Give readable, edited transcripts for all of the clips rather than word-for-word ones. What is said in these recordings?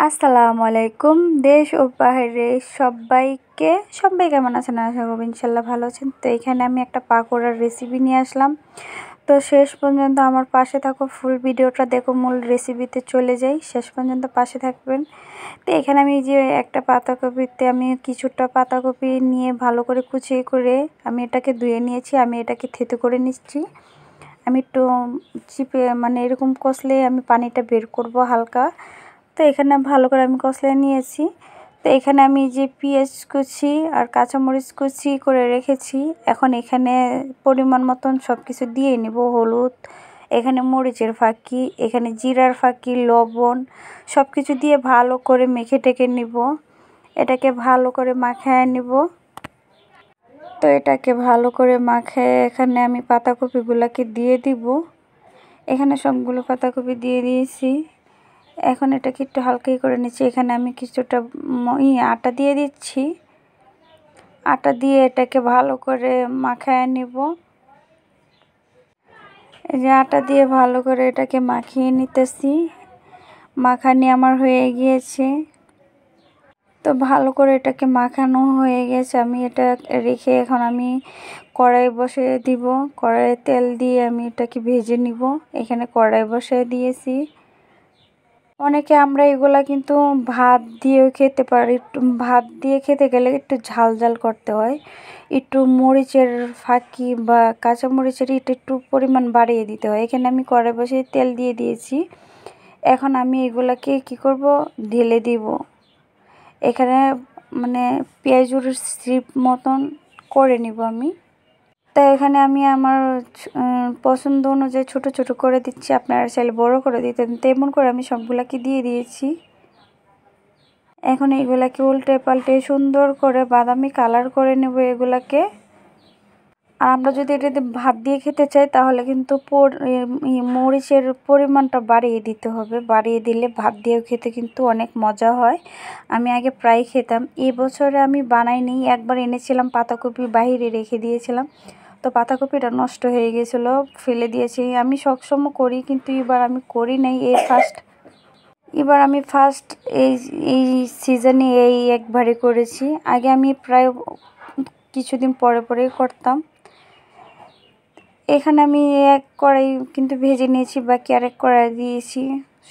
আসসালামু আলাইকুম। দেশ ও বাইরে সবাই কেমন আছেন? আশা করি ইনশাল্লাহ ভালো আছেন। তো এখানে আমি একটা পাকোড়ার রেসিপি নিয়ে আসলাম। তো শেষ পর্যন্ত আমার পাশে থাকো, ফুল ভিডিওটা দেখো, মূল রেসিপিতে চলে যাই, শেষ পর্যন্ত পাশে থাকবেন। তো এখানে আমি যে একটা পাতাকপিতে আমি কিছুটা পাতাকপি নিয়ে ভালো করে কুচিয়ে করে আমি এটাকে ধুয়ে নিয়েছি। আমি এটাকে থেতো করে নিচ্ছি। আমি একটু চিপে এরকম কষলে আমি পানিটা বের করব হালকা। তো এখানে ভালো করে আমি কষলে নিয়েছি। তো এখানে আমি যে পেঁয়াজ কুচি আর কাঁচামরিচ কুচি করে রেখেছি, এখন এখানে পরিমাণ মতন সব কিছু দিয়ে নেব। হলুদ, এখানে মরিচের ফাঁকি, এখানে জিরার ফাঁকি, লবণ, সব কিছু দিয়ে ভালো করে মেখে টেকে নিব। এটাকে ভালো করে মাখিয়ে নিব। তো এটাকে ভালো করে মাখিয়ে এখানে আমি পাতাকপিগুলোকে দিয়ে দিব। এখানে সবগুলো পাতাকপি দিয়ে দিয়েছি। এখন এটাকে একটু হালকাই করে নিচ্ছি। এখানে আমি কিছুটা আটা দিয়ে দিচ্ছি। আটা দিয়ে এটাকে ভালো করে মাখিয়ে নিব। এই যে আটা দিয়ে ভালো করে এটাকে মাখিয়ে নিতেছি। মাখানি আমার হয়ে গিয়েছে। তো ভালো করে এটাকে মাখানো হয়ে গেছে। আমি এটা রেখে এখন আমি কড়াই বসিয়ে দিব। কড়াইয়ে তেল দিয়ে আমি এটাকে ভেজে নিব। এখানে কড়াই বসিয়ে দিয়েছি। অনেকে আমরা এগুলা কিন্তু ভাত দিয়েও খেতে পারি। একটু ভাত দিয়ে খেতে গেলে একটু ঝাল ঝাল করতে হয়। একটু মরিচের ফাঁকি বা কাঁচা মরিচের একটু পরিমাণ বাড়িয়ে দিতে হয়। এখানে আমি কড়াই বসিয়ে তেল দিয়ে দিয়েছি। এখন আমি এগুলাকে কি করব, ঢেলে দিব। এখানে পেঁয়াজুর স্ট্রিপ মতন করে নিব আমি। তাই এখানে আমি আমার পছন্দ অনুযায়ী ছোট ছোট করে দিচ্ছি। আপনারা চাইলে বড় করে দিতেন। তেমন করে আমি সবগুলাকে দিয়ে দিয়েছি। এখন এগুলাকে উল্টে পাল্টে সুন্দর করে বাদামি কালার করে নেব এগুলাকে। আর আমরা যদি এটাতে ভাত দিয়ে খেতে চাই তাহলে কিন্তু মরিচের পরিমাণটা বাড়িয়ে দিতে হবে। বাড়িয়ে দিলে ভাত দিয়েও খেতে কিন্তু অনেক মজা হয়। আমি আগে প্রায় খেতাম। এই বছরে আমি বানাইনি, একবার এনেছিলাম পাতাকপি বাইরে রেখে দিয়েছিলাম। তো পাতাকপিটা নষ্ট হয়ে গেছিলো, ফেলে দিয়েছি। আমি সবসময় করি, কিন্তু এবার আমি করি নাই। এবার আমি ফার্স্ট এই সিজনে একবারে করেছি। আগে আমি প্রায় কিছুদিন পরে পরেই করতাম। এখানে আমি এক কড়াই কিন্তু ভেজে নিয়েছি, বাকি আরেক কড়াই দিয়েছি।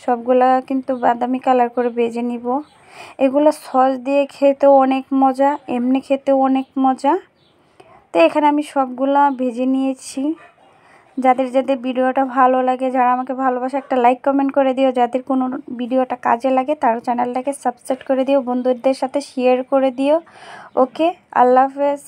সবগুলা কিন্তু বাদামি কালার করে ভেজে নিব। এগুলো সস দিয়ে খেতেও অনেক মজা, এমনি খেতেও অনেক মজা। তো এখানে আমি সবগুলা ভেজে নিয়েছি। যাদের যাদের ভিডিওটা ভালো লাগে, যারা আমাকে ভালোবাসে, একটা লাইক কমেন্ট করে দিও। যাদের কোনো ভিডিওটা কাজে লাগে তার চ্যানেলটাকে সাবস্ক্রাইব করে দিও, বন্ধুদের সাথে শেয়ার করে দিও। ওকে, আল্লাহ হাফেজ।